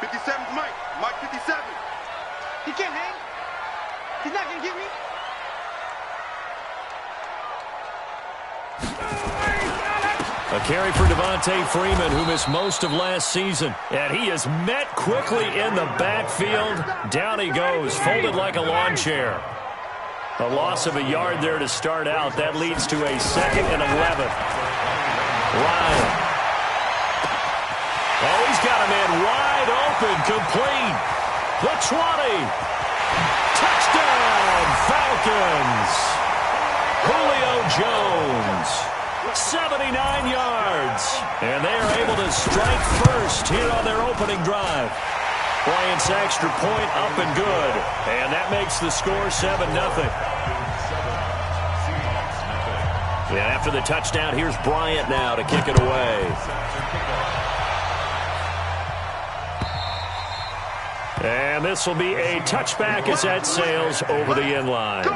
57's Mike. Mike 57. He can't hang. He's not going to get me. A carry for Devontae Freeman, who missed most of last season. And he is met quickly in the backfield. Down he goes, folded like a lawn chair. A loss of a yard there to start out. That leads to a 2nd and 11. Ryan. Oh, he's got a man wide open, complete. The 20. Touchdown, Falcons. Julio Jones. 79 yards. And they are able to strike first here on their opening drive. Bryant's extra point up and good. And that makes the score 7-0. And after the touchdown, here's Bryant now to kick it away. And this will be a touchback as that sails over the end line.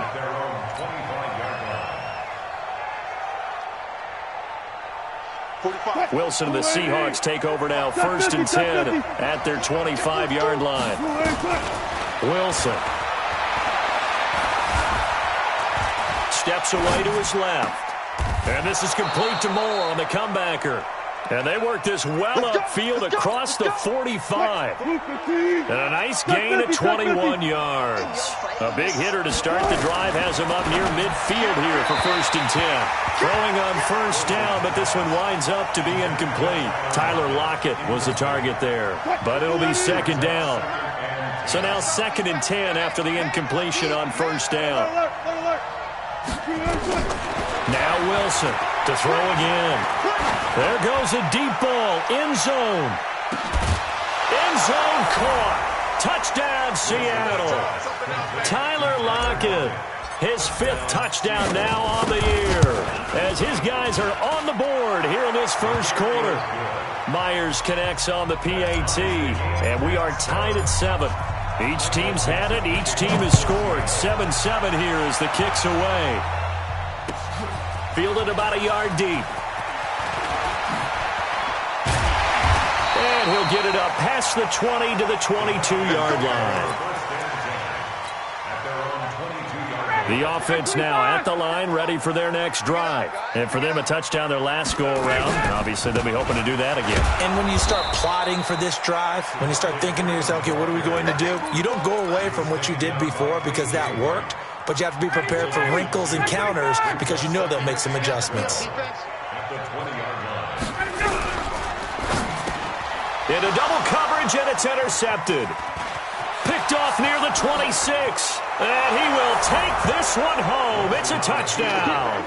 Wilson and the Seahawks take over now, 1st and 10 at their 25-yard line. Wilson steps away to his left. And this is complete to Moore on the comebacker. And they work this well upfield across the 45. And a nice gain at 21 yards. A big hitter to start the drive has him up near midfield here for 1st and 10. Throwing on 1st down, but this one winds up to be incomplete. Tyler Lockett was the target there, but it'll be 2nd down. So now 2nd and 10 after the incompletion on 1st down. Now Wilson to throw again. There goes a deep ball. End zone. End zone caught. Touchdown, Seattle. Tyler Lockett, his 5th touchdown now on the year, as his guys are on the board here in this 1st quarter. Myers connects on the PAT, and we are tied at 7. Each team's had it. Each team has scored. 7-7 here as the kick's away. Fielded about a yard deep. And he'll get it up past the 20 to the 22-yard line. The offense now at the line, ready for their next drive. And for them, a touchdown their last go-around. Obviously, they'll be hoping to do that again. And when you start plotting for this drive, when you start thinking to yourself, okay, what are we going to do? You don't go away from what you did before because that worked. But you have to be prepared for wrinkles and counters because you know they'll make some adjustments. Into double coverage, and it's intercepted. Picked off near the 26. And he will take this one home. It's a touchdown.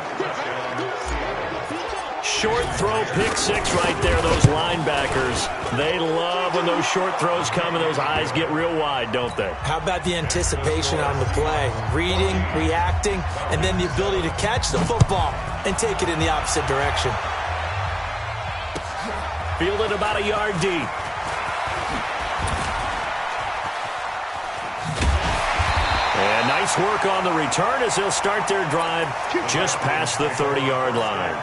Short throw, pick 6 right there. Those linebackers, they love when those short throws come and those eyes get real wide, don't they? How about the anticipation on the play? Reading, reacting, and then the ability to catch the football and take it in the opposite direction. Fielded about a yard deep. And nice work on the return as they'll start their drive just past the 30-yard line.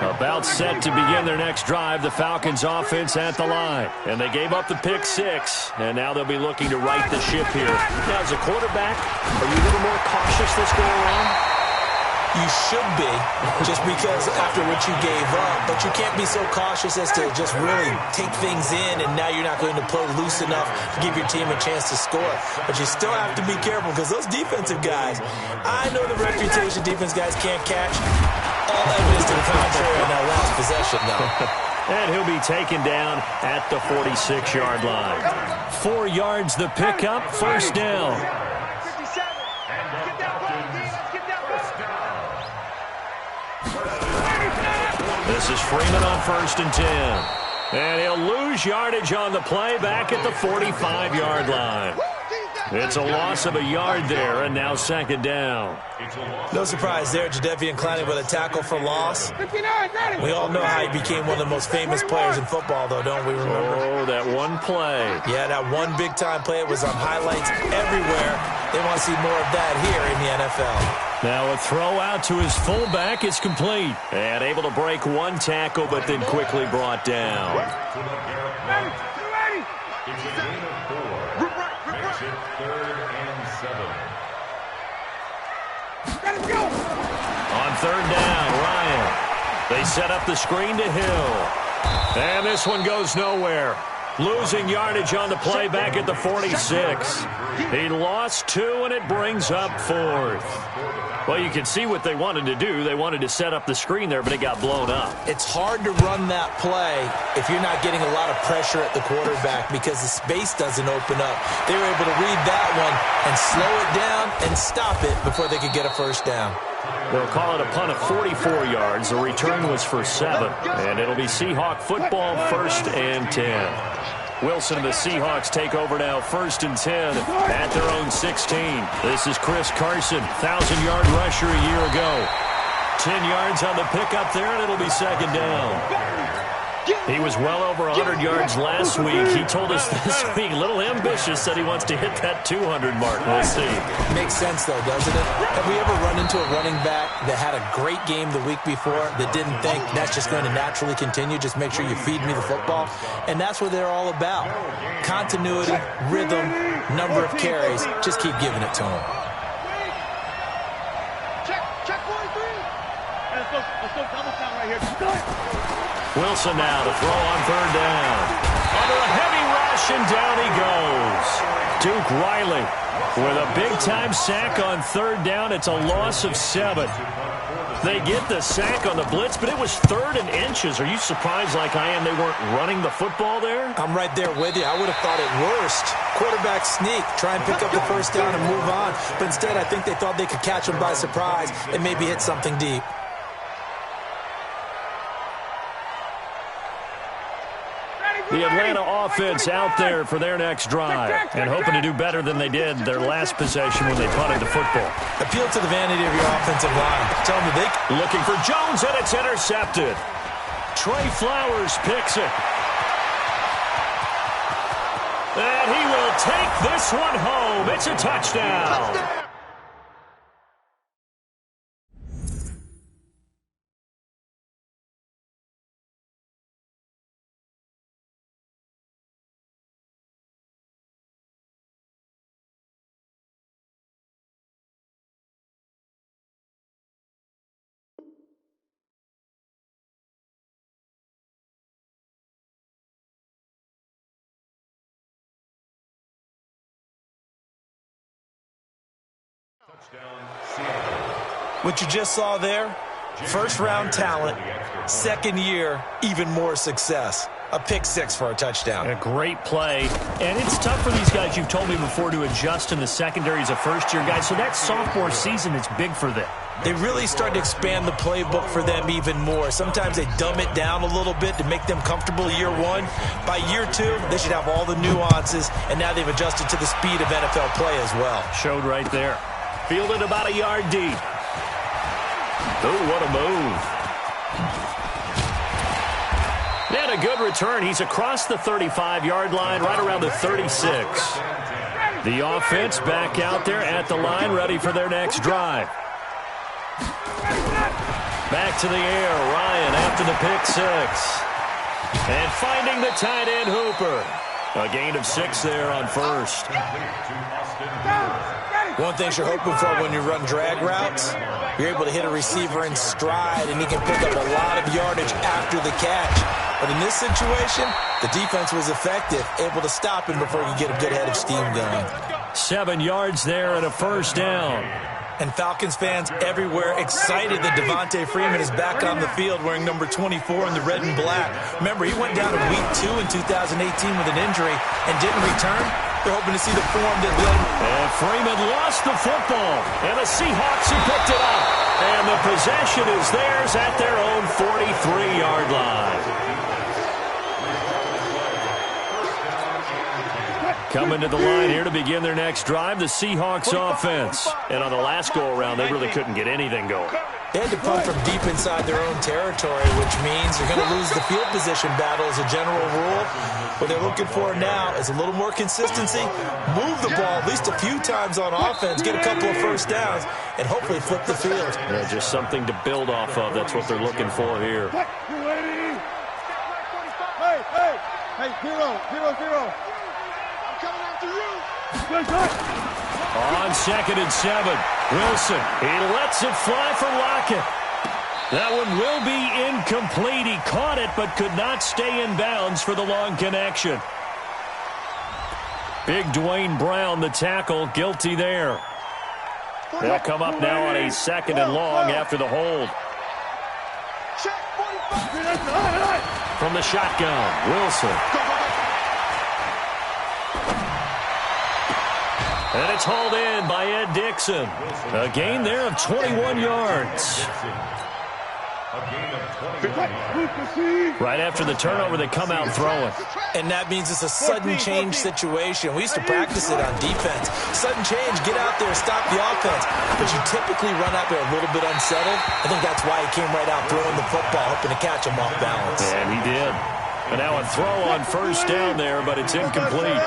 About set to begin their next drive, the Falcons offense at the line. And they gave up the pick 6, and now they'll be looking to right the ship here. Now, as a quarterback, are you a little more cautious this go around? You should be, just because after what you gave up. But you can't be so cautious as to just really take things in, and now you're not going to play loose enough to give your team a chance to score. But you still have to be careful because those defensive guys, I know the reputation defense guys can't catch. All evidence to the contrary on that last possession, though. And he'll be taken down at the 46-yard line. 4 yards the pickup, 1st down. This is Freeman on 1st and 10. And he'll lose yardage on the play back at the 45-yard line. It's a loss of a yard there, and now 2nd down. No surprise there, Jadeveon Clowney with a tackle for loss. We all know how he became one of the most famous players in football, though, don't we remember? Oh, that one play. Yeah, that one big-time play. It was on highlights everywhere. They want to see more of that here in the NFL. Now a throw out to his fullback is complete. And able to break one tackle, but then quickly brought down. On third down, Ryan. They set up the screen to Hill. And this one goes nowhere. Losing yardage on the play back at the 46. He lost 2, and it brings up 4th. Well, you can see what they wanted to do. They wanted to set up the screen there, but it got blown up. It's hard to run that play if you're not getting a lot of pressure at the quarterback because the space doesn't open up. They were able to read that one and slow it down and stop it before they could get a first down. They'll call it a punt of 44 yards. The return was for 7, and it'll be Seahawk football 1st and 10. Wilson and the Seahawks take over now 1st and 10 at their own 16. This is Chris Carson, 1,000-yard rusher a year ago. 10 yards on the pickup there, and it'll be 2nd down. He was well over 100 yards last week. He told us this week, a little ambitious, that he wants to hit that 200 mark. We'll see. Makes sense, though, doesn't it? Have we ever run into a running back that had a great game the week before that didn't think that's just going to naturally continue? Just make sure you feed me the football. And that's what they're all about. Continuity, rhythm, number of carries. Just keep giving it to him. Check 43. Let's go double count right here. Go ahead. Wilson now to throw on 3rd down. Under a heavy rush, and down he goes. Duke Riley with a big-time sack on 3rd down. It's a loss of 7. They get the sack on the blitz, but it was 3rd and inches. Are you surprised like I am they weren't running the football there? I'm right there with you. I would have thought it worst. Quarterback sneak, try and pick up the first down and move on. But instead, I think they thought they could catch him by surprise and maybe hit something deep. The Atlanta offense out there for their next drive and hoping to do better than they did their last possession when they punted the football. Appeal to the vanity of your offensive line. Tell them that they... Looking for Jones, and it's intercepted. Trey Flowers picks it. And he will take this one home. It's a touchdown. What you just saw there, first-round talent, second year, even more success. A pick 6 for a touchdown. A great play. And it's tough for these guys, you've told me before, to adjust in the secondary as a first-year guy. So that sophomore season is big for them. They really started to expand the playbook for them even more. Sometimes they dumb it down a little bit to make them comfortable year 1. By year 2, they should have all the nuances, and now they've adjusted to the speed of NFL play as well. Showed right there. Fielded about a yard deep. Oh, what a move. And a good return. He's across the 35-yard line, right around the 36. The offense back out there at the line, ready for their next drive. Back to the air, Ryan after the pick 6. And finding the tight end Hooper. A gain of 6 there on first. One thing you're hoping for when you run drag routes, you're able to hit a receiver in stride, and he can pick up a lot of yardage after the catch. But in this situation, the defense was effective, able to stop him before he could get a good head of steam going. 7 yards there and a first down. And Falcons fans everywhere excited that Devontae Freeman is back on the field wearing number 24 in the red and black. Remember, he went down in week 2 in 2018 with an injury and didn't return. They're hoping to see the form that led him. And Freeman lost the football, and the Seahawks have picked it up. And the possession is theirs at their own 43-yard line. Coming to the line here to begin their next drive, the Seahawks offense. And on the last go-around, they really couldn't get anything going. They had to punt from deep inside their own territory, which means you're going to lose the field position battle as a general rule. What they're looking for now is a little more consistency, move the ball at least a few times on offense, get a couple of first downs, and hopefully flip the field. Yeah, just something to build off of. That's what they're looking for here. Hey, zero. I'm coming after you. On 2nd and 7, Wilson. He lets it fly for Lockett. That one will be incomplete. He caught it but could not stay in bounds for the long connection. Big Dwayne Brown, the tackle, guilty there. They'll come up now on a 2nd and long after the hold. From the shotgun, Wilson. And it's hauled in by Ed Dickson. A gain there of 21 yards. Right after the turnover, they come out throwing. And that means it's a sudden change situation. We used to practice it on defense. Sudden change, get out there, stop the offense. But you typically run out there a little bit unsettled. I think that's why he came right out throwing the football, hoping to catch him off balance. And he did. And now a throw on first down there, but it's incomplete.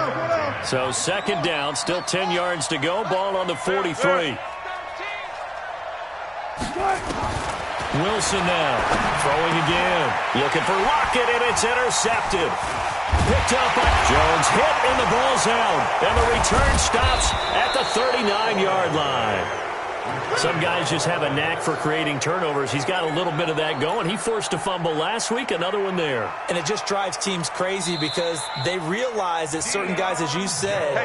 So 2nd down, still 10 yards to go. Ball on the 43. Wilson now, throwing again. Looking for Lockett, and it's intercepted. Picked up by Jones, hit, and the ball's out. And the return stops at the 39-yard line. Some guys just have a knack for creating turnovers. He's got a little bit of that going. He forced a fumble last week, another one there. And it just drives teams crazy because they realize that certain guys, as you said,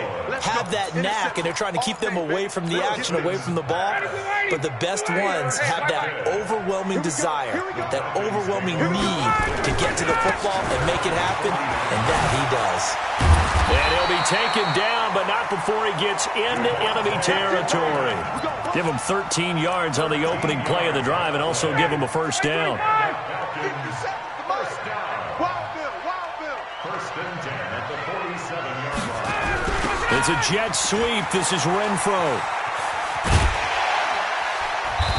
have that knack, and they're trying to keep them away from the action, away from the ball. But the best ones have that overwhelming desire, that overwhelming need to get to the football and make it happen, and that he does. And he'll be taken down, but not before he gets into enemy territory. Give him 13 yards on the opening play of the drive and also give him a first down. It's a jet sweep. This is Renfro.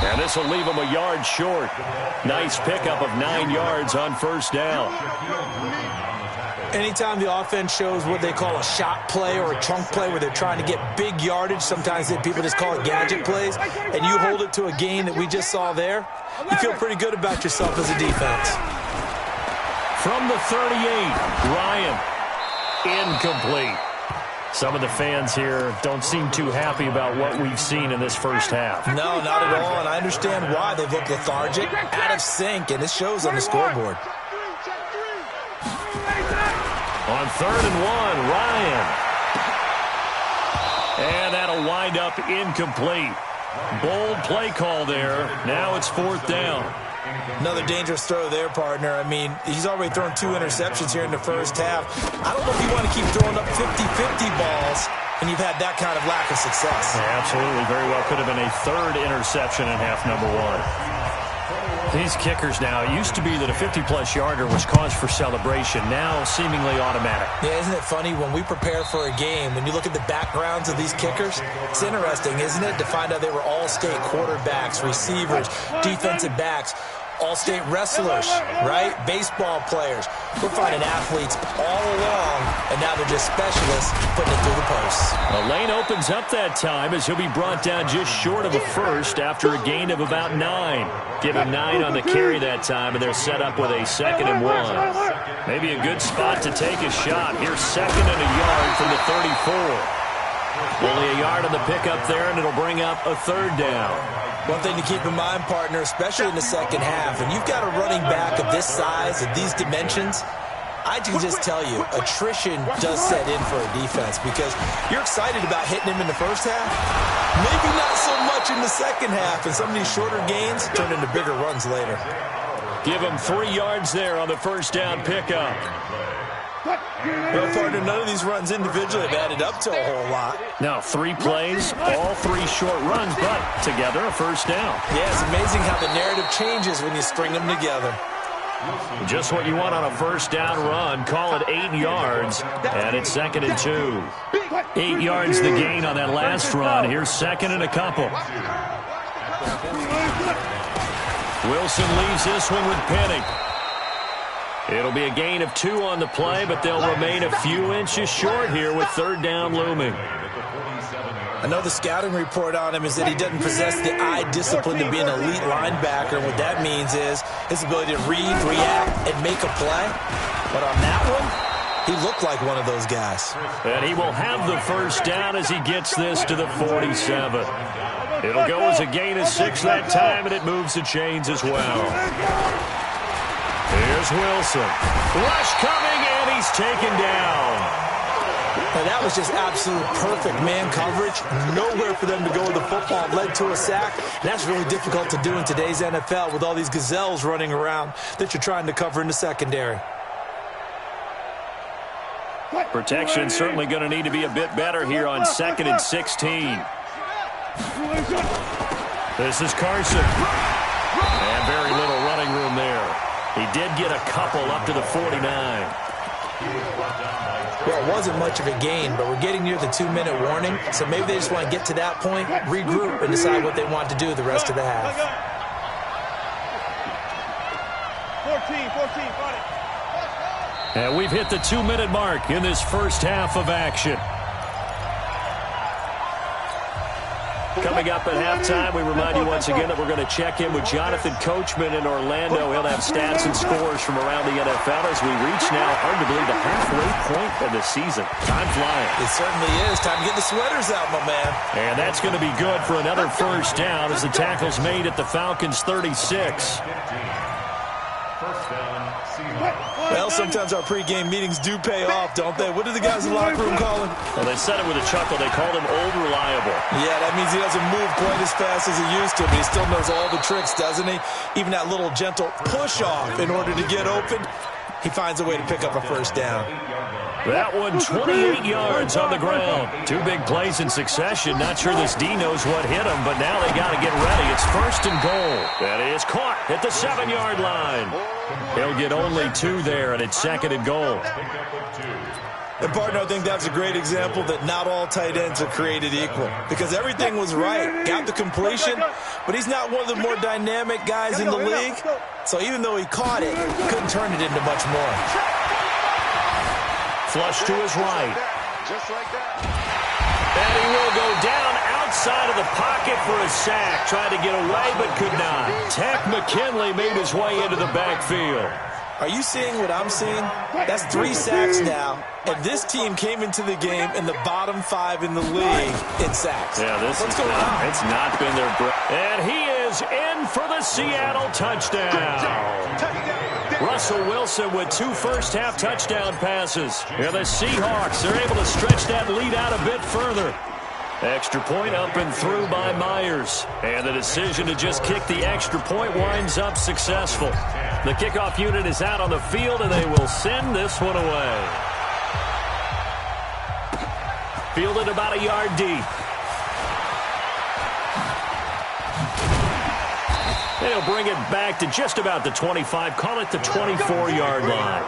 And this will leave him a yard short. Nice pickup of 9 yards on first down. Anytime the offense shows what they call a shot play or a chunk play where they're trying to get big yardage, sometimes people just call it gadget plays, and you hold it to a gain that we just saw there, you feel pretty good about yourself as a defense. From the 38, Ryan, incomplete. Some of the fans here don't seem too happy about what we've seen in this first half. No, not at all, and I understand why. They've looked lethargic, out of sync, and it shows on the scoreboard. On 3rd and 1, Ryan. And that'll wind up incomplete. Bold play call there. Now it's 4th down. Another dangerous throw there, partner. I mean, he's already thrown 2 interceptions here in the first half. I don't know if you want to keep throwing up 50-50 balls and you've had that kind of lack of success. Yeah, absolutely. Very well could have been a 3rd interception in half number 1. These kickers now, it used to be that a 50-plus yarder was cause for celebration. Now seemingly automatic. Yeah, isn't it funny when we prepare for a game, when you look at the backgrounds of these kickers, it's interesting, isn't it, to find out they were all-state quarterbacks, receivers, defensive backs, all-state wrestlers, right? Baseball players. We're finding athletes all along, and now they're just specialists putting it through the posts. A lane opens up that time as he'll be brought down just short of a first after a gain of about 9. Give him 9 on the carry that time, and they're set up with a 2nd and 1. Maybe a good spot to take a shot. Here's 2nd and a yard from the 34. Only a yard on the pickup there, and it'll bring up a 3rd down. One thing to keep in mind, partner, especially in the second half, when you've got a running back of this size, of these dimensions, I can just tell you, attrition does set in for a defense because you're excited about hitting him in the first half. Maybe not so much in the second half, and some of these shorter gains turn into bigger runs later. Give him 3 yards there on the first down pickup. Well, partner, none of these runs individually have added up to a whole lot. Now, 3 plays, all 3 short runs, but together a first down. Yeah, it's amazing how the narrative changes when you string them together. Just what you want on a first down run. Call it 8 yards, and it's 2nd and 2. 8 yards the gain on that last run. Here's 2nd and a couple. Wilson leaves this one with Penning. It'll be a gain of 2 on the play, but they'll remain a few inches short here with third down looming. I know the scouting report on him is that he doesn't possess the eye discipline to be an elite linebacker. And what that means is his ability to read, react, and make a play. But on that one, he looked like one of those guys. And he will have the first down as he gets this to the 47. It'll go as a gain of 6 that time, and it moves the chains as well. Here's Wilson. Rush coming, and he's taken down. And that was just absolute perfect man coverage. Nowhere for them to go with the football. Led to a sack. And that's really difficult to do in today's NFL with all these gazelles running around that you're trying to cover in the secondary. Protection certainly going to need to be a bit better here on 2nd and 16. This is Carson. And very little running room there. He did get a couple up to the 49. Well, it wasn't much of a gain, but we're getting near the 2-minute warning, so maybe they just want to get to that point, regroup, and decide what they want to do the rest of the half. 14, got it. And we've hit the 2-minute mark in this first half of action. Coming up at halftime, we remind you once again that we're going to check in with Jonathan Coachman in Orlando. He'll have stats and scores from around the NFL as we reach now, hard to believe, the halfway point of the season. Time flying. It certainly is. Time to get the sweaters out, my man. And that's going to be good for another first down as the tackle's made at the Falcons' 36. Well, sometimes our pregame meetings do pay off, don't they? What do the guys in the locker room call him? Well, they said it with a chuckle. They called him Old Reliable. Yeah, that means he doesn't move quite as fast as he used to, but he still knows all the tricks, doesn't he? Even that little gentle push-off in order to get open, he finds a way to pick up a first down. That one, 28 yards on the ground. 2 big plays in succession. Not sure this D knows what hit him, but now they got to get ready. It's 1st and goal. That is caught at the 7-yard line. He'll get only 2 there, and it's 2nd and goal. And, partner, I think that's a great example that not all tight ends are created equal. Because everything was right. Got the completion, but he's not one of the more dynamic guys in the league. So even though he caught it, couldn't turn it into much more. Flush to his right. Just like that. And he will go down outside of the pocket for a sack. Tried to get away, but could not. Takk McKinley made his way into the backfield. Are you seeing what I'm seeing? That's 3 sacks now, and this team came into the game in the bottom 5 in the league in sacks. Yeah, What's going on? It's not been their breath. And he is in for the Seattle touchdown. Russell Wilson with 2 first-half touchdown passes. And the Seahawks are able to stretch that lead out a bit further. Extra point up and through by Myers. And the decision to just kick the extra point winds up successful. The kickoff unit is out on the field, and they will send this one away. Fielded about a yard deep. They'll bring it back to just about the 25. Call it the 24-yard line.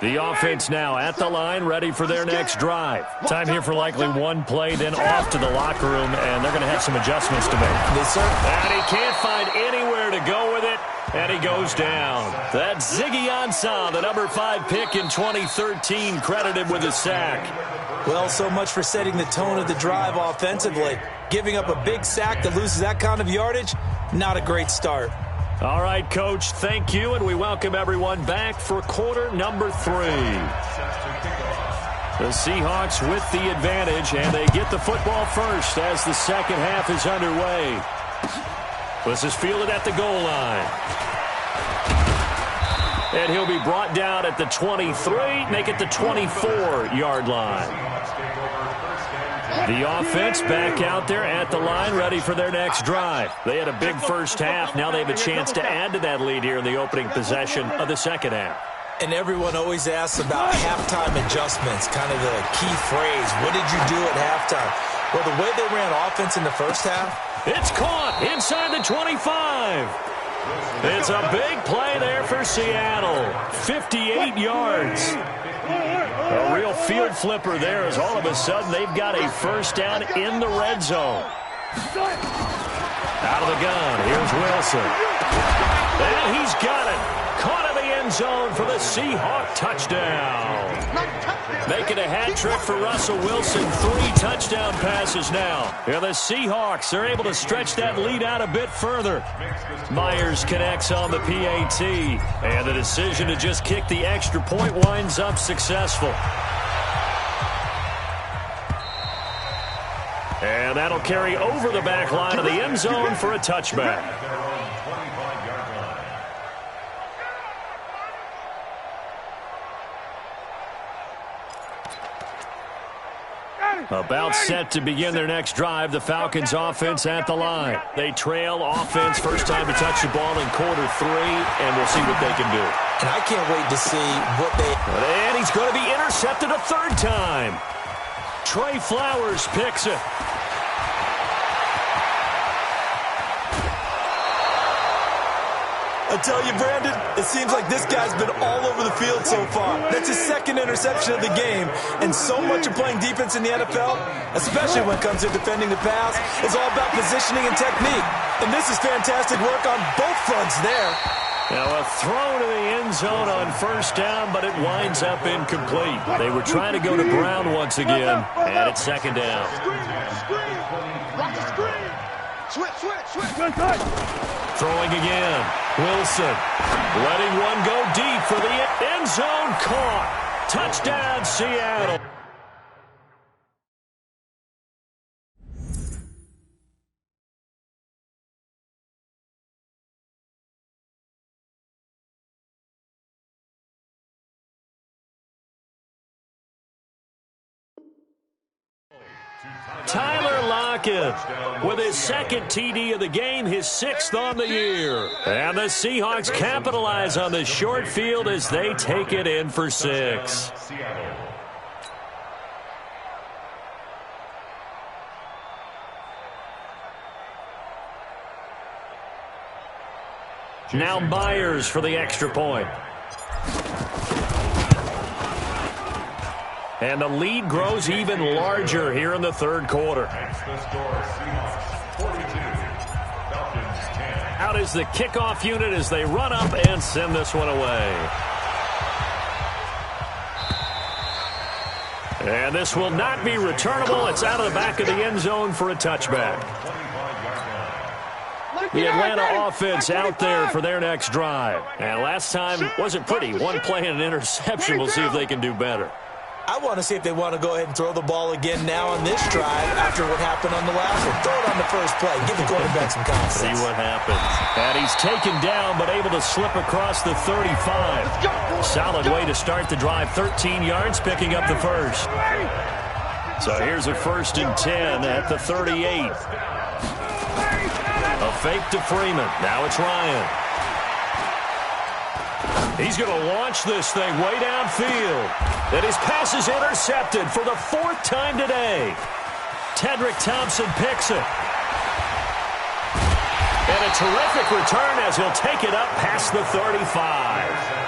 The offense now at the line, ready for their next drive. Time here for likely 1 play, then off to the locker room, and they're going to have some adjustments to make. Yes, sir. And he can't find anywhere to go with it, and he goes down. That's Ziggy Ansah, the number 5 pick in 2013, credited with a sack. Well, so much for setting the tone of the drive offensively. Giving up a big sack that loses that kind of yardage, not a great start. All right, Coach, thank you, and we welcome everyone back for quarter number 3. The Seahawks with the advantage, and they get the football first as the second half is underway. This is fielded at the goal line. And he'll be brought down at the 23, make it the 24-yard line. The offense back out there at the line, ready for their next drive. They had a big first half. Now they have a chance to add to that lead here in the opening possession of the second half. And everyone always asks about halftime adjustments, kind of the key phrase. What did you do at halftime? Well, the way they ran offense in the first half. It's caught inside the 25. It's a big play there for Seattle. 58 yards. A real field flipper there as all of a sudden they've got a first down in the red zone. Out of the gun, here's Wilson. And he's got it. Caught in the end zone for the Seahawk touchdown. Making a hat trick for Russell Wilson. 3 touchdown passes now. And the Seahawks are able to stretch that lead out a bit further. Myers connects on the PAT. And the decision to just kick the extra point winds up successful. And that'll carry over the back line of the end zone for a touchback. About set to begin their next drive, the Falcons offense at the line. They trail offense first time to touch the ball in quarter 3, and we'll see what they can do. And I can't wait to see what they... And he's going to be intercepted a 3rd time. Trey Flowers picks it. I tell you, Brandon, it seems like this guy's been all over the field so far. That's his 2nd interception of the game. And so much of playing defense in the NFL, especially when it comes to defending the pass, is all about positioning and technique. And this is fantastic work on both fronts there. Now a throw to the end zone on first down, but it winds up incomplete. They were trying to go to Brown once again, and it's 2nd down. Switch. Throwing again. Wilson letting one go deep for the end zone. Caught. Touchdown, Seattle. Tyler Lockett with his 2nd TD of the game, his 6th on the year. And the Seahawks capitalize on the short field as they take it in for 6. Now Myers for the extra point. And the lead grows even larger here in the 3rd quarter. Out is the kickoff unit as they run up and send this one away. And this will not be returnable. It's out of the back of the end zone for a touchback. The Atlanta offense out there for their next drive. And last time wasn't pretty. One play and an interception. We'll see if they can do better. I want to see if they want to go ahead and throw the ball again now on this drive after what happened on the last one. Throw it on the first play. Give the quarterback some confidence. See what happens. And he's taken down but able to slip across the 35. Solid way to start the drive. 13 yards, picking up the first. So here's a 1st and 10 at the 38. A fake to Freeman. Now it's Ryan. He's going to launch this thing way downfield. And his pass is intercepted for the 4th time today. Tedrick Thompson picks it. And a terrific return as he'll take it up past the 35.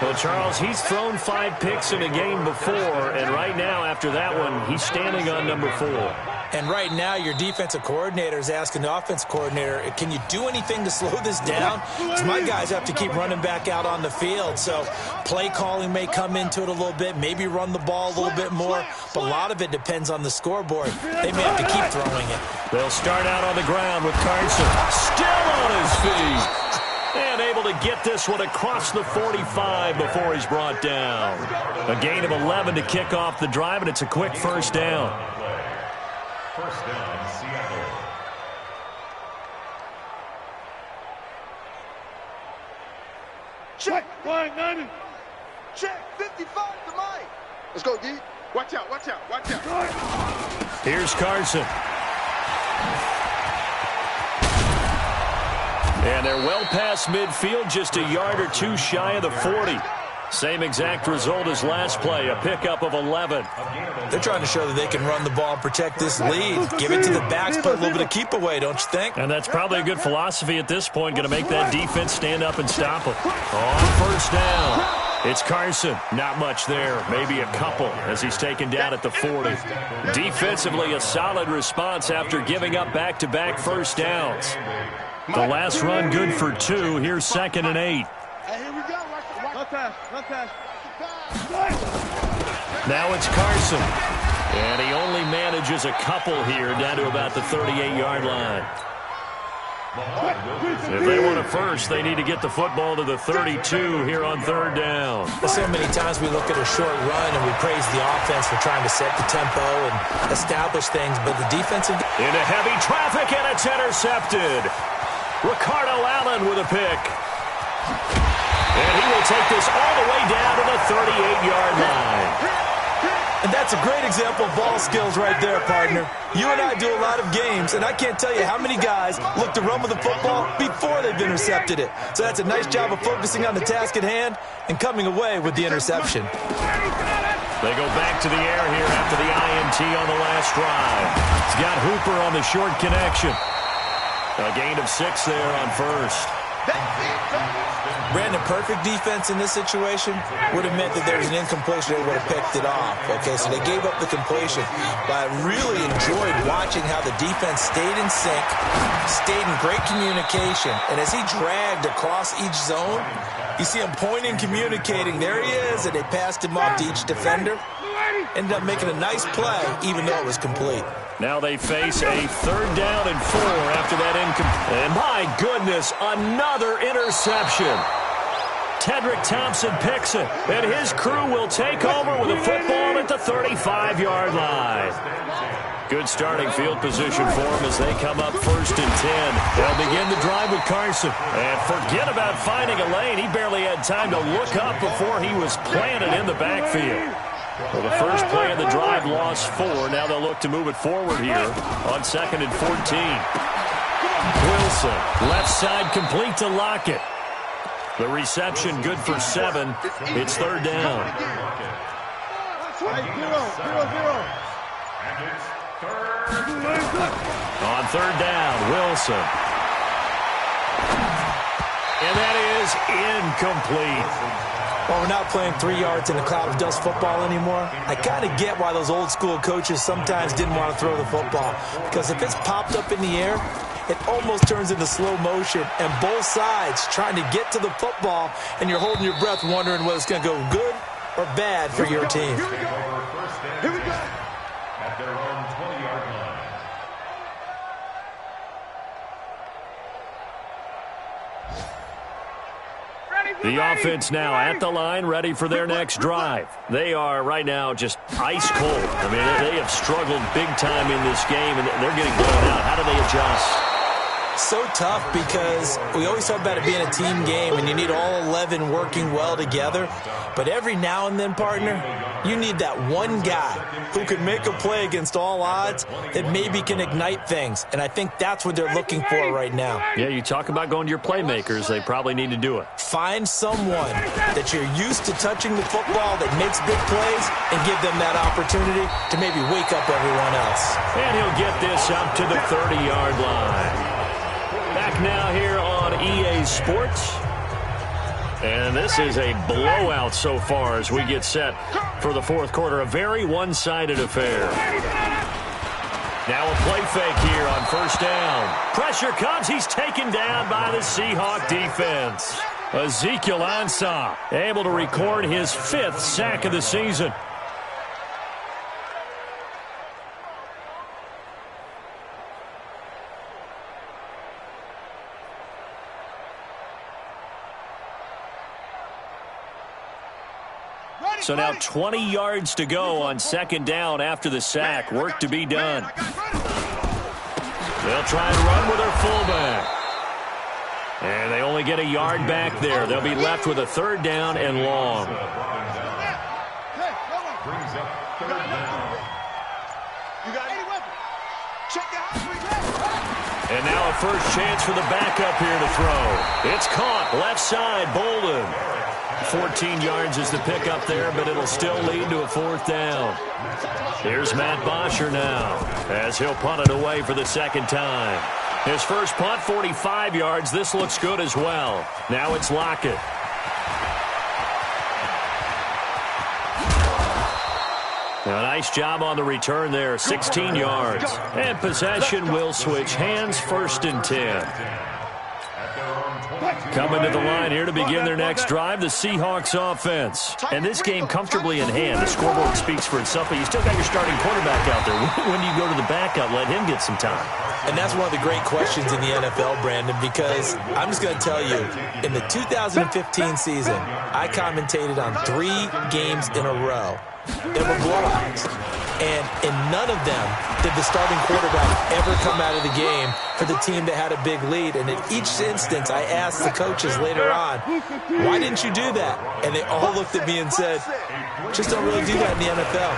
Well, Charles, he's thrown 5 picks in a game before, and right now, after that one, he's standing on number 4. And right now, your defensive coordinator is asking the offensive coordinator, can you do anything to slow this down? Because my guys have to keep running back out on the field. So play calling may come into it a little bit, maybe run the ball a little bit more. But a lot of it depends on the scoreboard. They may have to keep throwing it. They'll start out on the ground with Carson. Still on his feet. And able to get this one across the 45 before he's brought down. A gain of 11 to kick off the drive, and it's a quick first down. First down, Seattle. Check. Flying 90. Check. 55 to Mike. Let's go, D. Watch out. Here's Carson. And they're well past midfield, just a yard or two shy of the 40. Same exact result as last play, a pickup of 11. They're trying to show that they can run the ball and protect this lead. Give it to the backs, put a little bit of keep away, don't you think? And that's probably a good philosophy at this point, going to make that defense stand up and stop them. On first down. It's Carson. Not much there. Maybe a couple as he's taken down at the 40. Defensively, a solid response after giving up back-to-back first downs. The last run good for 2. Here's 2nd and 8. Now it's Carson. And he only manages a couple here down to about the 38-yard line. If they want a first, they need to get the football to the 32 here on 3rd down. Well, so many times we look at a short run and we praise the offense for trying to set the tempo and establish things, but the defensive... Into heavy traffic, and it's intercepted. Ricardo Allen with a pick. And he will take this all the way down to the 38-yard line. And that's a great example of ball skills right there, partner. You and I do a lot of games, and I can't tell you how many guys look to run with the football before they've intercepted it. So that's a nice job of focusing on the task at hand and coming away with the interception. They go back to the air here after the INT on the last drive. It's got Hooper on the short connection. A gain of 6 there on first. Brandon, perfect defense in this situation would have meant that there was an incompletion. They would have picked it off. Okay, so they gave up the completion. But I really enjoyed watching how the defense stayed in sync, stayed in great communication. And as he dragged across each zone, you see him pointing, communicating. There he is, and they passed him off to each defender. Ended up making a nice play, even though it was complete. Now they face a 3rd down and 4 after that incomplete. And my goodness, another interception. Tedrick Thompson picks it, and his crew will take over with a football at the 35-yard line. Good starting field position for them as they come up 1st and 10. They'll begin the drive with Carson. And forget about finding a lane. He barely had time to look up before he was planted in the backfield. Well, the first play of the drive lost 4. Now they'll look to move it forward here on 2nd and 14. Wilson, left side complete to Lockett. The reception good for 7. It's 3rd down. On 3rd down, Wilson. And that is incomplete. Well, we're not playing 3 yards in a cloud of dust football anymore. I kind of get why those old school coaches sometimes didn't want to throw the football. Because if it's popped up in the air, it almost turns into slow motion. And both sides trying to get to the football, and you're holding your breath wondering whether it's going to go good or bad for your team. Here we go. Here we go. At their own 20-yard line. The offense now at the line, ready for their next drive. They are right now just ice cold. I mean, they have struggled big time in this game, and they're getting blown out. How do they adjust? So tough because we always talk about it being a team game, and you need all 11 working well together. But every now and then, partner, you need that one guy who can make a play against all odds that maybe can ignite things. And I think that's what they're looking for right now. Yeah, you talk about going to your playmakers. They probably need to do it. Find someone that you're used to touching the football that makes big plays and give them that opportunity to maybe wake up everyone else. And he'll get this up to the 30-yard line. Back now here on EA Sports. And this is a blowout so far as we get set for the 4th quarter. A very one-sided affair. Now a play fake here on 1st down. Pressure comes. He's taken down by the Seahawk defense. Ezekiel Ansah able to record his 5th sack of the season. So now 20 yards to go on 2nd down after the sack. Work to be done. They'll try and run with their fullback. And they only get a yard back there. They'll be left with a 3rd down and long. And now a first chance for the backup here to throw. It's caught left side, Bolden. 14 yards is the pickup there, but it'll still lead to a 4th down. Here's Matt Bosher now, as he'll punt it away for the 2nd time. His first punt, 45 yards. This looks good as well. Now it's Lockett. A nice job on the return there, 16 yards. And possession will switch hands, 1st and 10. Coming to the line here to begin their next drive, the Seahawks offense. And this game comfortably in hand. The scoreboard speaks for itself, but you still got your starting quarterback out there. When do you go to the backup, let him get some time? And that's one of the great questions in the NFL, Brandon, because I'm just going to tell you, in the 2015 season, I commentated on 3 games in a row that were blowouts. And in none of them did the starting quarterback ever come out of the game for the team that had a big lead. And in each instance, I asked the coaches later on, why didn't you do that? And they all looked at me and said, just don't really do that in the NFL.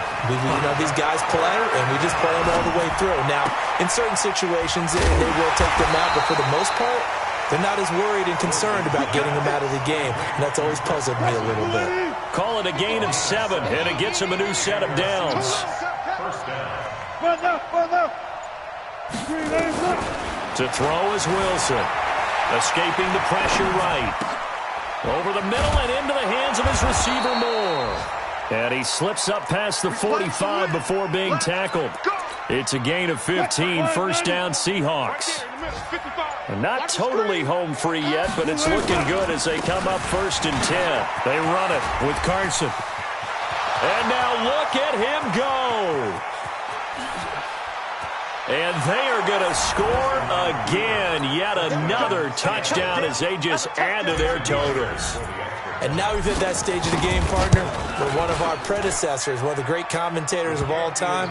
These guys play, and we just play them all the way through. Now, in certain situations, they will take them out, but for the most part, they're not as worried and concerned about getting them out of the game. And that's always puzzled me a little bit. Call it a gain of 7, and it gets him a new set of downs. To throw is Wilson. Escaping the pressure right. Over the middle and into the hands of his receiver Moore. And he slips up past the 45 before being tackled. It's a gain of 15, 1st down Seahawks. And not totally home free yet, but it's looking good as they come up 1st and 10. They run it with Carson. And now look at him go. And they are going to score again. Yet another touchdown as they just add to their totals. And now we've hit that stage of the game, partner, where one of our predecessors, one of the great commentators of all time,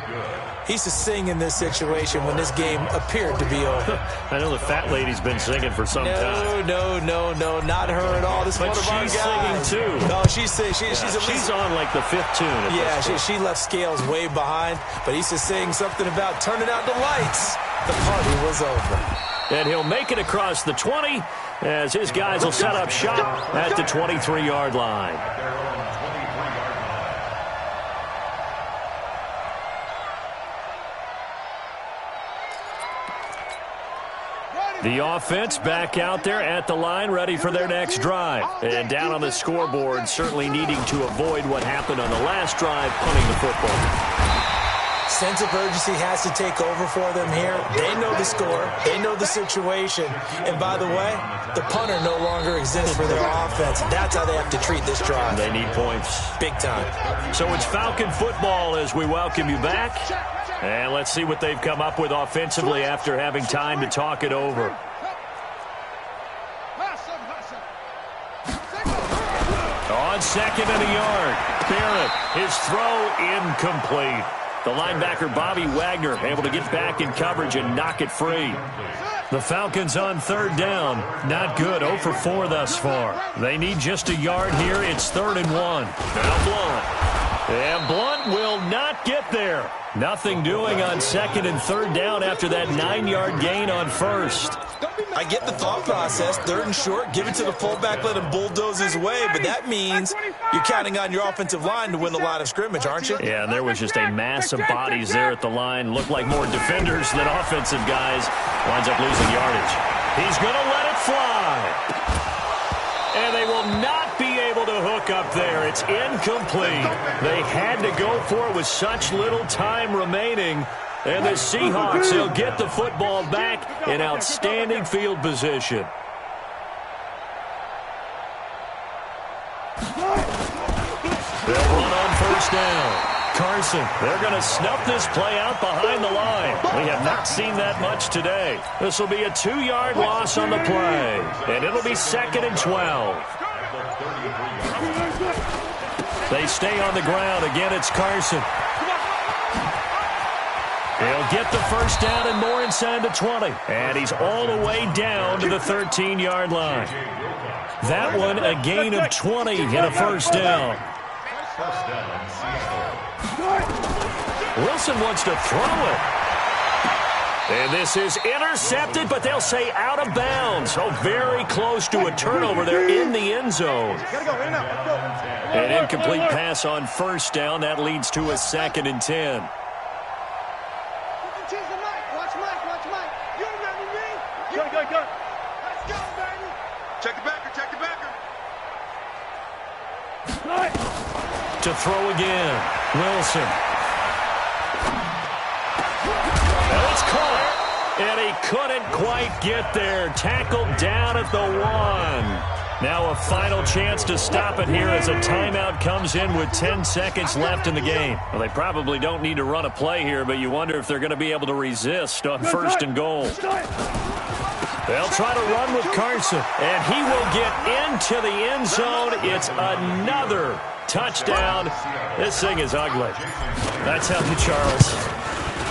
he used to sing in this situation when this game appeared to be over. I know the fat lady's been singing for some time. No, not her at all. This is one of our guys. She's singing, too. No, she's on, like, the 5th tune. Yeah, she left Scales way behind, but he used to sing something about turning out the lights. The party was over. And he'll make it across the 20 as his guys will set up shop at the 23-yard line. The offense back out there at the line, ready for their next drive. And down on the scoreboard, certainly needing to avoid what happened on the last drive, punting the football. Sense of urgency has to take over for them here. They know the score. They know the situation. And by the way, the punter no longer exists for their offense. That's how they have to treat this drive. They need points. Big time. So it's Falcon football as we welcome you back. And let's see what they've come up with offensively after having time to talk it over. On 2nd and a yard. Barrett, his throw incomplete. The linebacker, Bobby Wagner, able to get back in coverage and knock it free. The Falcons on 3rd down. Not good. 0 for 4 thus far. They need just a yard here. It's 3rd and 1. Now Blunt. And Blunt will not get there. Nothing doing on 2nd and 3rd down after that 9-yard gain on 1st. I get the thought process. 3rd and short, give it to the fullback, let him bulldoze his way. But that means you're counting on your offensive line to win the line of scrimmage, aren't you? Yeah, and there was just a mass of bodies there at the line. Looked like more defenders than offensive guys. Winds up losing yardage. He's going to let it fly. And they will not be able to hook up there. It's incomplete. They had to go for it with such little time remaining. And the Seahawks, they'll get the football back in outstanding field position. They'll run on 1st down. Carson, they're going to snuff this play out behind the line. We have not seen that much today. This will be a 2-yard loss on the play. And it'll be 2nd and 12. They stay on the ground. Again, it's Carson. He'll get the 1st down and more inside the 20. And he's all the way down to the 13-yard line. That one, a gain of 20 and a 1st down. Wilson wants to throw it. And this is intercepted, but they'll say out of bounds. So very close to a turnover there in the end zone. An incomplete pass on first down. That leads to a 2nd and 10. Check the backer, check the backer. To throw again, Wilson. And it's caught. And he couldn't quite get there. Tackled down at the 1. Now a final chance to stop it here as a timeout comes in with 10 seconds left in the game. Well, they probably don't need to run a play here, but you wonder if they're going to be able to resist on 1st and goal. They'll try to run with Carson, and he will get into the end zone. It's another touchdown. This thing is ugly. That's how Charles.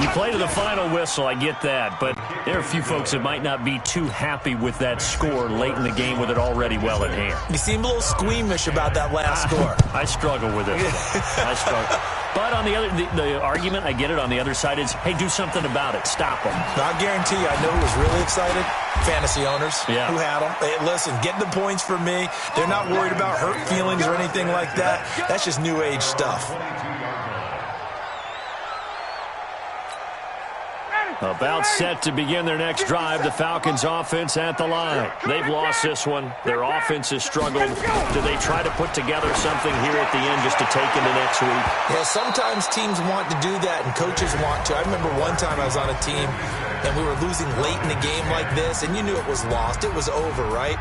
You play to the final whistle, I get that, but there are a few folks that might not be too happy with that score late in the game with it already well in hand. You seem a little squeamish about that last score. I struggle with it. I struggle. But on the other, the argument, I get it, on the other side is, hey, do something about it. Stop them. I guarantee you, I know who was really excited. Fantasy owners who had them. Hey, listen, get the points for me. They're not worried about hurt feelings or anything like that. That's just new age stuff. About set to begin their next drive, the Falcons offense at the line. They've lost this one. Their offense has struggled. Do they try to put together something here at the end just to take into next week? Yeah, sometimes teams want to do that and coaches want to. I remember one time I was on a team and we were losing late in the game like this, and you knew it was lost. It was over, right?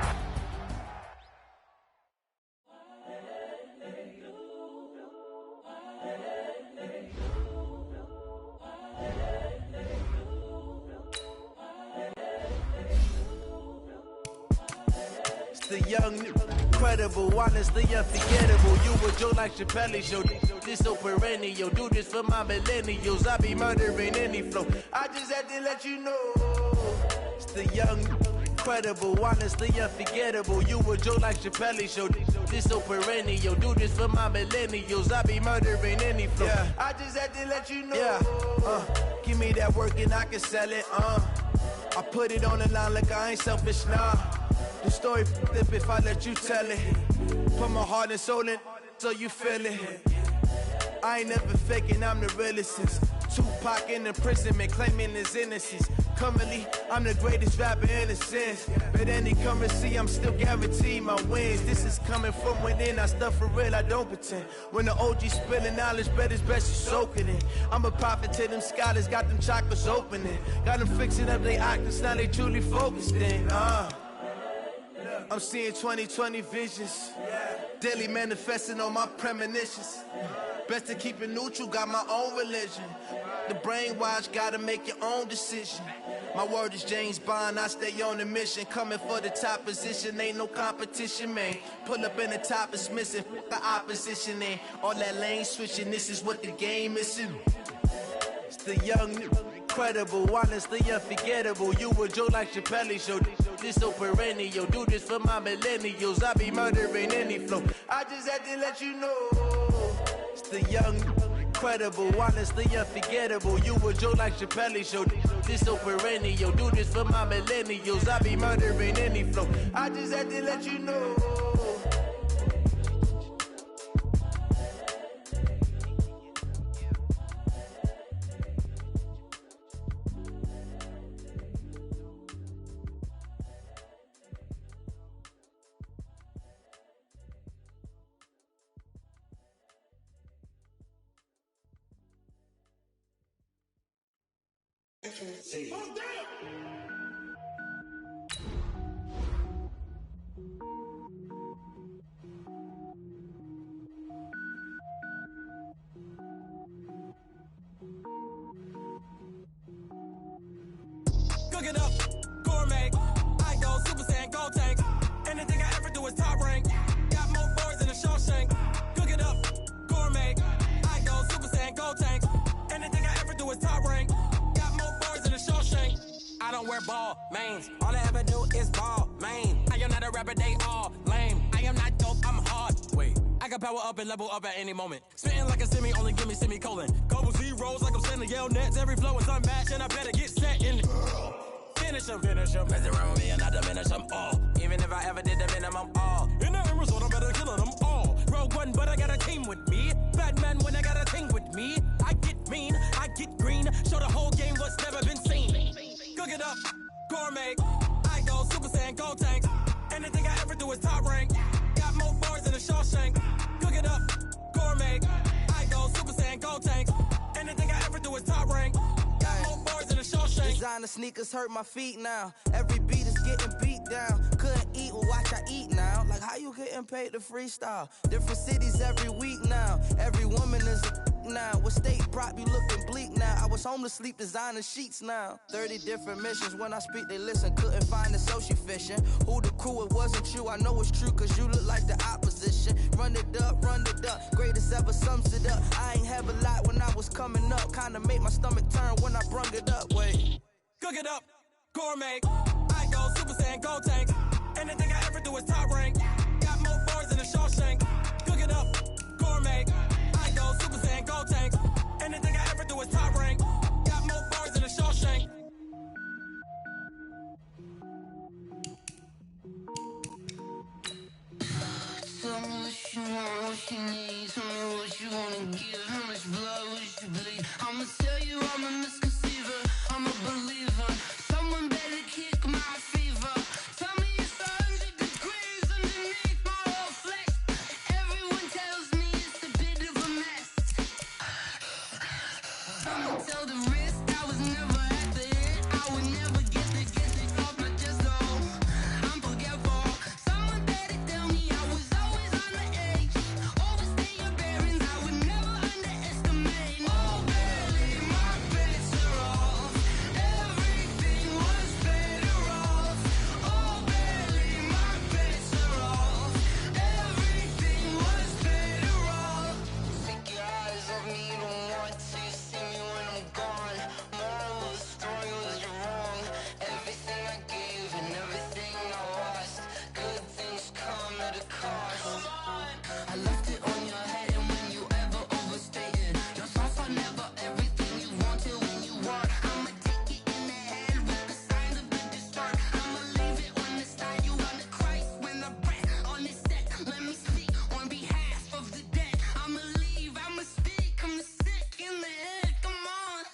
The young, incredible, honestly unforgettable. You were Joe like Chappelle show. This so perennial. Do this for my millennials. I be murdering any flow. I just had to let you know. It's the young, incredible, honestly unforgettable. You were Joe like Chappelle show. This so perennial. Do this for my millennials. I be murdering any flow. Yeah. I just had to let you know. Yeah. Give me that work and I can sell it. I put it on the line like I ain't selfish, nah. The story flip if I let you tell it. Put my heart and soul in so you feel it. I ain't never faking, I'm the realest since Tupac in imprisonment, claiming his innocence. Currently, I'm the greatest rapper in a sense. But any currency, I'm still guaranteed my wins. This is coming from within, I stuff for real, I don't pretend. When the OG spilling knowledge, bet it's best you soak it in. I'm a prophet to them scholars, got them chakras opening. Got them fixing up their octaves, now they truly focused in. I'm seeing 2020 visions. Daily manifesting on my premonitions. Best to keep it neutral, got my own religion. The brainwash, gotta make your own decision. My word is James Bond, I stay on a mission. Coming for the top position, ain't no competition, man. Pull up in the top is missing, the opposition ain't. All that lane switching, this is what the game is. It's the young, incredible, honestly unforgettable. You were Joe like Chappelle show. This so perennial. Do this for my millennials. I be murdering any flow. I just had to let you know. It's the young, incredible, honestly unforgettable. You were Joe like Chappelle show. This so perennial. Do this for my millennials. I be murdering any flow. I just had to let you know. Cook it up, gourmet. I go Super Saiyan, gold tank. Anything I ever do is top rank. Got more boys than a Shawshank. Cook it up, gourmet. I go Super Saiyan, gold tank. Anything I ever do is top rank. Got more boys than a Shawshank. I don't wear ball mains. All I ever do is ball main. I am not a rapper, they all lame. I am not dope, I'm hard. Wait, I can power up and level up at any moment. Spitting like a semi, only give me semicolon. Couple 0 rolls like I'm sending yell nets. Every flow is unmatched, and I better get set in. Finish them. Mess around with me and I diminish them all. Even if I ever did the minimum, all. In the end result, I'm better killing them all. Rogue One, but I got a team with me. Batman when I got a thing with me. I get mean, I get green. Show the whole game what's never been seen. Cook it up, gourmet. I go Super Saiyan, Gold Tank. Anything I ever do is top rank. Got more bars than a Shawshank. Cook it up, gourmet. I go Super Saiyan, Gold Tank. Anything I ever do is top rank. Got more bars than a Shawshank. Designer sneakers hurt my feet now. Every beat is getting beat down. Couldn't eat, well watch I eat now. Like how you getting paid to freestyle? Different cities every week now. Every woman is a now. What state prop you looking bleak now? I was home to sleep designer sheets now. 30 different missions. When I speak they listen. Couldn't find the so she fishing. Who the crew? It wasn't you. I know it's true cause you look like the opposition. Run it up, greatest ever sums it up. I ain't have a lot when I was coming up. Kinda made my stomach turn when I brung it up. Wait. Cook it up, gourmet. I go Super Saiyan, Gold Tank. Anything I ever do is top rank. Got more bars than a Shawshank. Cook it up, gourmet. I go Super Saiyan, Gold Tank. Anything I ever do is top rank. Got more bars than a Shawshank. Tell me what you want, what you need. Tell me what you wanna give. How much blood would you bleed? I'ma tell you I'm a misconceiver. I'm a believer. Someone better kick my fever. Tell me it's 100 degrees underneath my whole flesh. Everyone tells me it's a bit of a mess. I'ma tell the risk I was never at the end. I would never get the off my chest though. I'm forgetful. Someone better tell me I was always on the edge. Overstay your bearings, I would never underestimate. Oh barely, my bets are off. Everything was better off. Oh barely, my bets are off. Everything was better off. Take your eyes off me, don't want to see me when I'm gone. Moral of the story was you're wrong. Everything I gave and everything I lost. Good things come at a cost. I left it on your head and when you ever overstated. Your thoughts are never everything you wanted when you want. I'ma take it in the head with the signs of the distort. I'ma leave it on the side. You on the Christ when I breath on this set. Let me speak on behalf of the dead. I'ma leave, I'ma speak. I'm the sick in the head. Come on.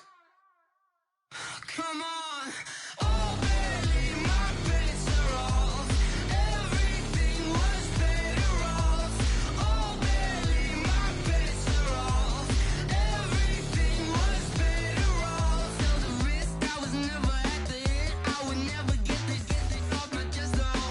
Come on. Oh, barely, my bets are off. Everything was better off. Oh, barely, my bets are off. Everything was better off. Tell the risk I was never at the end. I would never get this off my chest though.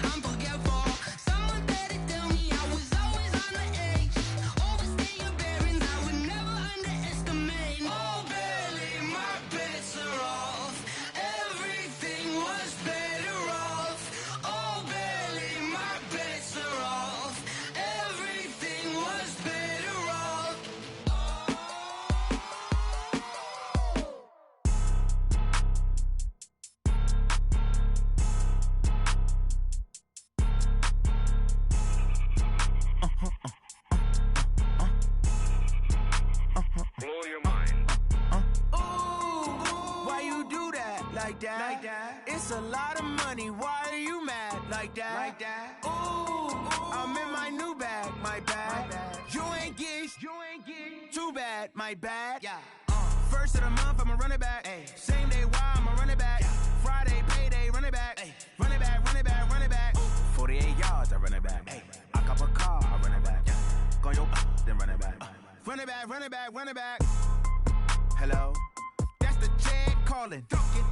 I'm forgetful. Someone better tell me I was always on the edge. Overstay your bearings, I would never underestimate. Oh, barely, my bets are off. Everything was better off. Oh, barely, my bets are off. Everything was better off. Blow your mind. Why you do that? Like that? It's a lot of money. Why are you mad? Like that? Ooh, I'm in my new bag. My bad. You ain't getting too bad. My bad. Yeah. First of the month, I'ma run it back. Ay. Same day, why I'ma run it back. Friday, payday, run it back. Ay. Run it back, run it back, run it back. 48 yards, I run it back. Ay. I cop a car, I run it back. Go your then run it back. Run it back, run it back, run it back. Hello? That's the check calling.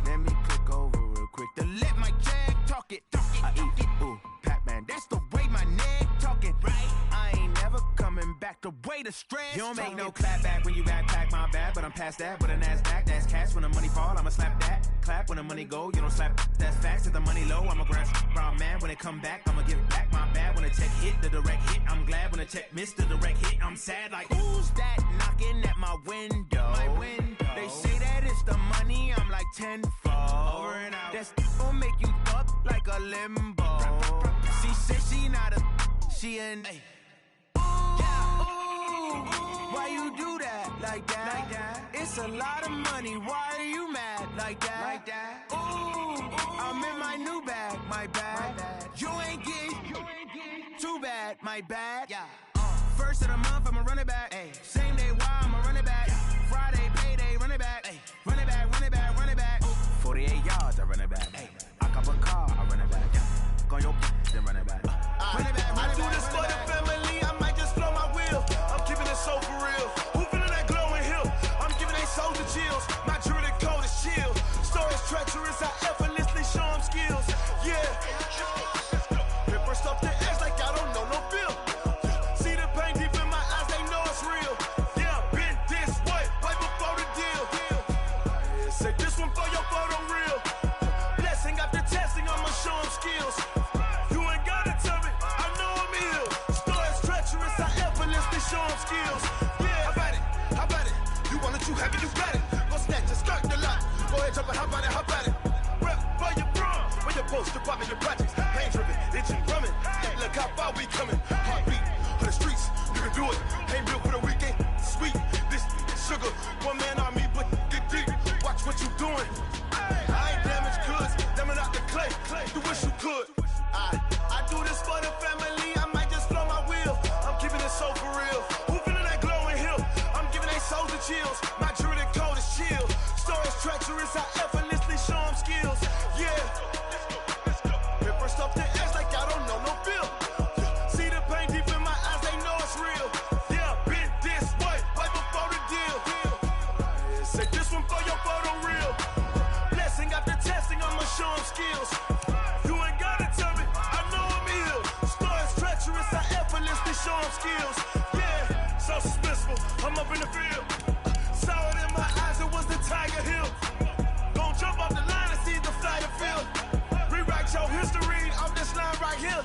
Let me click over real quick to let my check talk it. I eat it, ooh, Pac-Man. That's the way my neck talking. Right? I ain't never coming back. The way the stress. You don't make no clap back when you backpack, my bad. But I'm past that with a NASDAQ. That's cash when the money fall. I'ma slap that. Clap when the money go. You don't slap. That's facts. If the money low, I'ma grab brown man. When it come back, I'ma give back my bad. When the check hit, the direct hit. I'm glad when the check missed the direct hit. I'm sad like, who's that knocking at my window? My window. They say that it's the money. I'm like tenfold. Over and out. That's gon' make you up like a limbo. She said she not a, she an. Ooh, why you do that like that? It's a lot of money, why are you mad like that? Ooh, I'm in my new bag, my bad. You ain't getting too bad, my bad. First of the month, I'ma run it back. Same day, why I'ma run it back. Friday, payday, run it back. Run it back, run it back, run it back. 48 yards, I run it back. I cop a car, I run it back. Go on your then run it back. Run it back, run it back. I do this for the family, I might just blow my wheel. I'm keeping it so for real. Who feeling that glowing hill? I'm giving they soldier chills. My jewelry code is chill. Stories treacherous, I effortlessly show them skills. Yeah. Paper stuff the edge like I don't know no bill. See the pain deep in my eyes, they know it's real. Yeah, been this way, right before the deal. Say this one for your photo reel. Blessing after testing, I'ma show them skills. You ain't gotta tell me, I know I'm ill. Stories treacherous, I effortlessly show them skills. Yeah, how about it? How about it? You want it, you have it, you got it. Go snatch it, start the lot. Go ahead, jump it, how about it? How about it? Rep for your bro, for your post, your pop, and your projects. Pain driven, itching, drumming. Look how far we coming. Heartbeat for the streets, you can do it. Ain't real for the weekend. Sweet, this sugar. One man army, but get deep. Watch what you doing. I ain't damaged goods, damn it out the clay. You wish you could. I do this for the family. I might just blow my wheel. I'm keeping it so for real. Who feeling that glowing hill? I'm giving they soldier chills. My jewelry code is chill. Stories treacherous, I effortlessly show them skills. Yeah. Paper stuff the edge like I don't know no bill. See the pain deep in my eyes, they know it's real. Yeah, been this way, right before the deal. Say this one for your photo reel. Blessing after testing, I'ma show them skills. You ain't gotta tell me, I know I'm ill. Stories treacherous, I effortlessly show them skills. Yeah, so suspenseful, I'm up in the field. Saw it in my eyes, it was the Tiger Hill. Gon' jump off the line and see the flight of field. Rewrite your history off this line right here.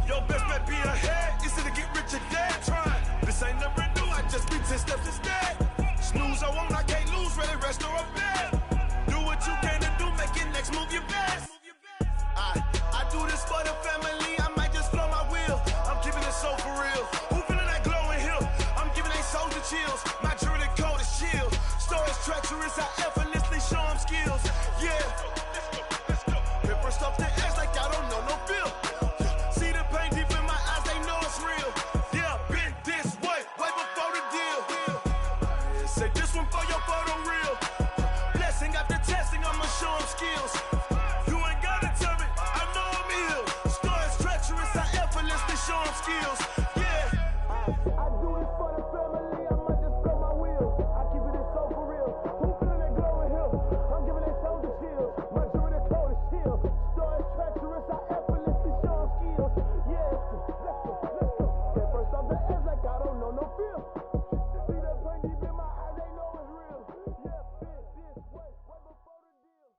Your best bet be ahead, easy to get rich or dead trying. This ain't never new, I just be 10 steps instead. Snooze, I won't, I can't lose, ready, rest or a bed. Do what you can to do, make your next move your best. I do this for the family, I might just blow my wheel. I'm keeping it so for real. Who feeling that glowing hill? I'm giving they soldier chills. My jewelry code is chill. Stories treacherous, I effortlessly show them skills. Yeah. Paper stuff the edge like I don't know no bill. See the pain deep in my eyes, they know it's real. Yeah, been this way, right before the deal. Say this one for your photo reel. Blessing after testing, I'ma show them skills. You ain't gotta tell me, I know I'm ill. Stories treacherous, I effortlessly show them skills. Yeah. I do this for the family, I might just blow my wheel. I keep it so for real. Who feeling that glowing hill? I'm giving it soldier chills. My jewelry code is chill. Stories treacherous, I effortlessly show them skills. Yeah, let's go. Get first off the edge like I don't know no feel. See that pain deep in my eyes, they know it's real. Yeah, been this way, right before the deal.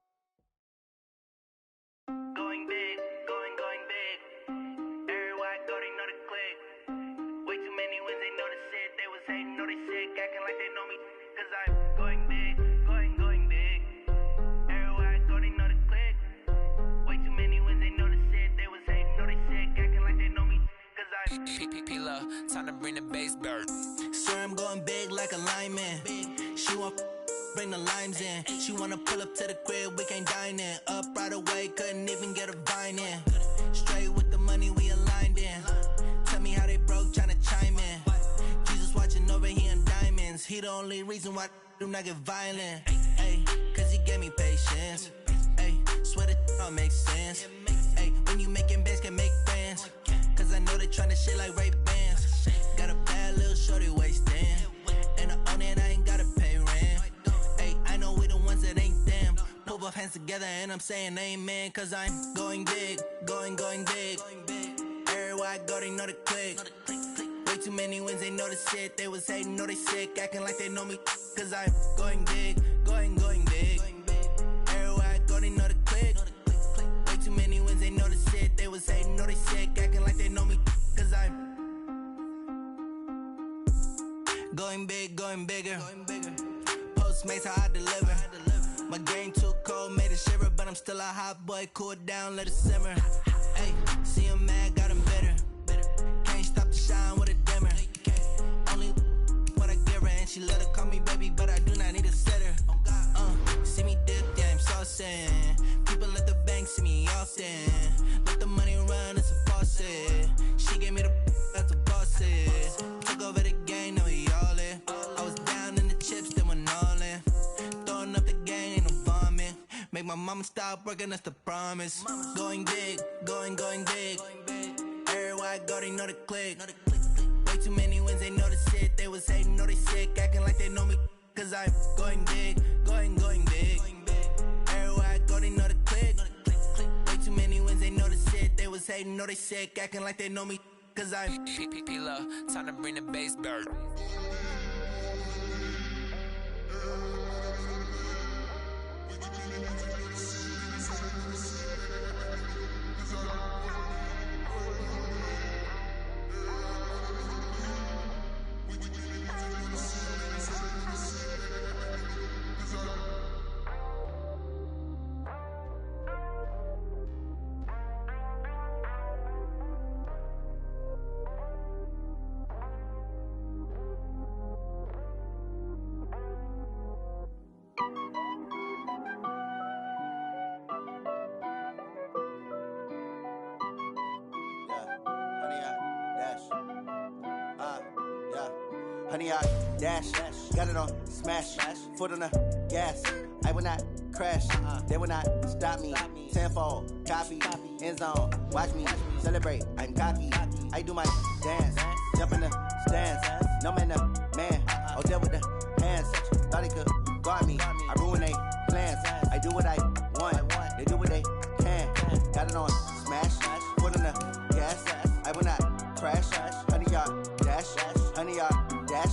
Going big, going big. Everywhere I go, they know the click. Way too many wins, they know the shit. They was hating, know they sick, acting like they know me. Cause I'm going big, going big. Everywhere I go, they know the click. Way too many wins, they know the shit. They was hating, know they sick, acting like they know me. Cause I'm P-P-P-Love, time to bring the bass bird. Swear I'm going big like a lineman. She want bring the limes in. She wanna pull up to the crib, we can't dine in. Up right away, couldn't even get a vine in. Straight with the money we aligned in. Tell me how they broke, tryna chime in. Jesus watching over here in diamonds. He the only reason why do not get violent. Ay, cause he gave me patience. Ay, swear that don't make sense. Ay, when you making bands, can make friends. Cause I know they tryna shit like Ray Bans. Got a bad little shorty wasting. And I own it, I ain't gotta pay rent. Ay, I know we the ones that ain't them. Put both hands together and I'm saying amen. Cause I'm going big, going big. Everywhere I go, they know the click. Way too many wins, they know the shit. They was hating, know they sick, acting like they know me. Cause I'm going big, going big. Everywhere I go, they know the click. Way too many wins, they know the shit. They was hating, know they sick, acting like they know me. Cause I'm going big, going bigger. Postmates, how I deliver. My game too cold, made it shiver. But I'm still a hot boy, cool it down, let it simmer. Hey, see him mad, got him bitter. Can't stop the shine with a dimmer. Only my mama stopped working, that's the promise. Going big, going big. Everywhere I go, they know the click. Way too many wins, they know the shit. They was hating, know they sick, acting like they know me. Cause I'm going big, going big. Everywhere I go, they know the click. Way too many wins, they know the shit. They was hating, know they sick, acting like they know me. Cause I'm P-P-P-Love, time to bring the bass bird. Honey, I dash, got it on smash, foot on the gas. I will not crash, they will not stop me. Tenfold, copy, end zone, watch me celebrate. I'm cocky, I do my dance, jump in the stands. No man, man, oh there with the hands. Thought he could guard me, I ruin they plans. I do what I want, they do what they can. Got it on smash, foot on the gas. I will not crash, honey, y'all dash, honey, y'all dash,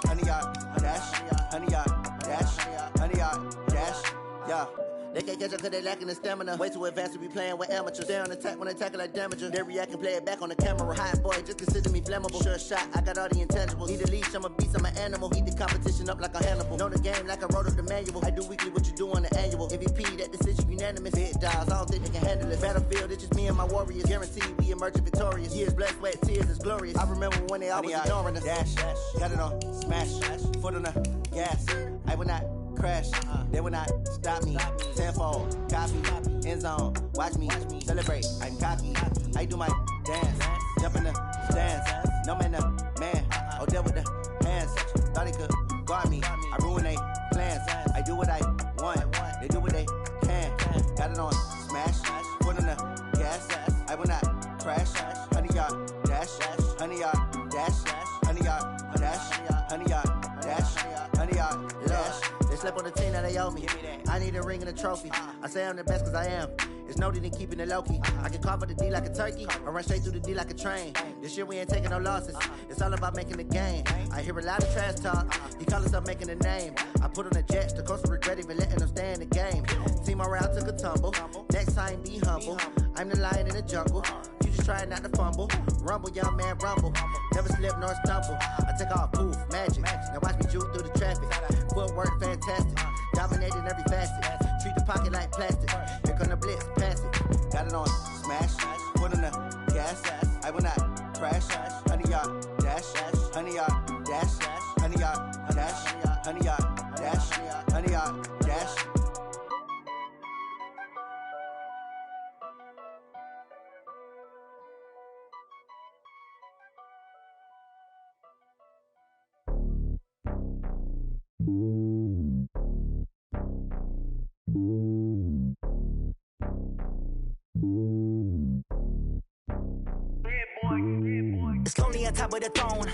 honey, y'all dash, honey, y'all dash, honey, y'all dash, yeah. They can't catch up cause they lacking the stamina. Way too advanced to be playing with amateurs. Stay on attack when they tackle like damager. They react and play it back on the camera. Hot boy, just consider me flammable. Sure shot, I got all the intangibles. Need a leash, I'm a beast, I'm an animal. Eat the competition up like a Hannibal. Know the game like I wrote up the manual. I do weekly what you do on the annual. MVP, that decision unanimous. Big dials, I don't think they can handle it. Battlefield, it's just me and my warriors. Guaranteed we emerge victorious. Years, blood, sweat, tears, it's glorious. I remember when they always ignoring us. Dash, got it on smash, foot on the gas. I will not crash, they will not stop me. Tenfold, copy, end zone, watch me celebrate. I'm cocky, I do my dance, jump in the stands. No man, man, oh there with the hands. Thought he could guard me, I ruin they plans. I do what I want, they do what they can. Got it on smash, foot on the gas. I will not crash, honey, y'all dash, honey, y'all dash, honey, y'all dash, honey, y'all dash, honey, y'all dash. They slept on the team that they owe me. I need a ring and a trophy. I say I'm the best cause I am. It's no need in keeping it low-key. I can carve up the D like a turkey or run straight through the D like a train. This year we ain't taking no losses. It's all about making the game. I hear a lot of trash talk. He call himself making a name. I put on the Jets. The coach will regret even letting them stay in the game. Team morale took a tumble. Next time be humble. I'm the lion in the jungle. You just try not to fumble. Rumble, young man, rumble. Never slip nor stumble. I take off, poof, magic. Now watch me juke through the traffic. Footwork fantastic. Dominating every facet. Treat the pocket like plastic. Here come the blitz, pass it. Got it on smash. Foot on the gas. I will not crash. Honey, y'all dash. Honey, y'all dash. Honey, y'all dash. Honey, y'all dash. Honey, y'all dash. It's lonely on top of the throne.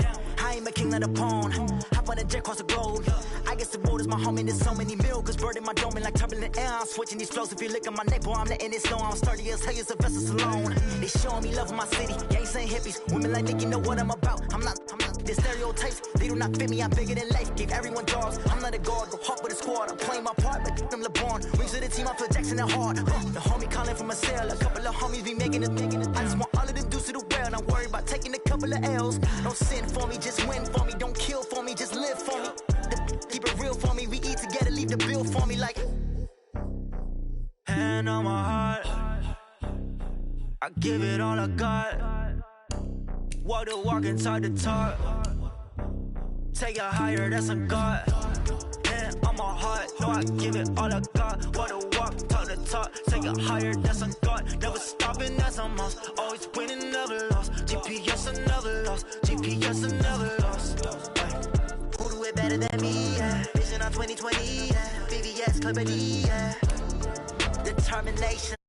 I ain't a king, not a pawn. Hop on a jet across the globe. I guess the road is my home and there's so many milkers burning my dome like turbulent air. I'm switching these flows. If you look at my neck, boy, I'm letting it slow. I'm sturdy as hell, Sylvester Stallone. They showing me love in my city. Gangs ain't hippies. Women like Nick, you know what I'm about. I'm not the stereotypes. They do not fit me. I'm bigger than life. Gave everyone jobs. I'm not a guard. Go hard with a squad. I'm playing my part like them LeBron. Rings to the team. I feel Jackson and hard. The homie calling from a cell. A couple of homies be making it. I just want all of them dudes to the well. Not worry about taking a couple of L's. Don't sin for me, just win for me. Don't kill for me, just live for me. Keep it real for me. We eat together, leave the bill for me like. Hand on my heart, I give it all I got. Walk the walk and talk the talk. Take it higher, that's a God. Hand on my heart, no, I give it all I got. Walk the walk, talk the talk. Take it higher, that's a God. Never stopping, that's a must. Always winning, never lost. GPS, I never lost. GPS, I never lost. Who do it better than me? Yeah. Vision on 2020. Yeah. BBS, Clipper D. Yeah. determination.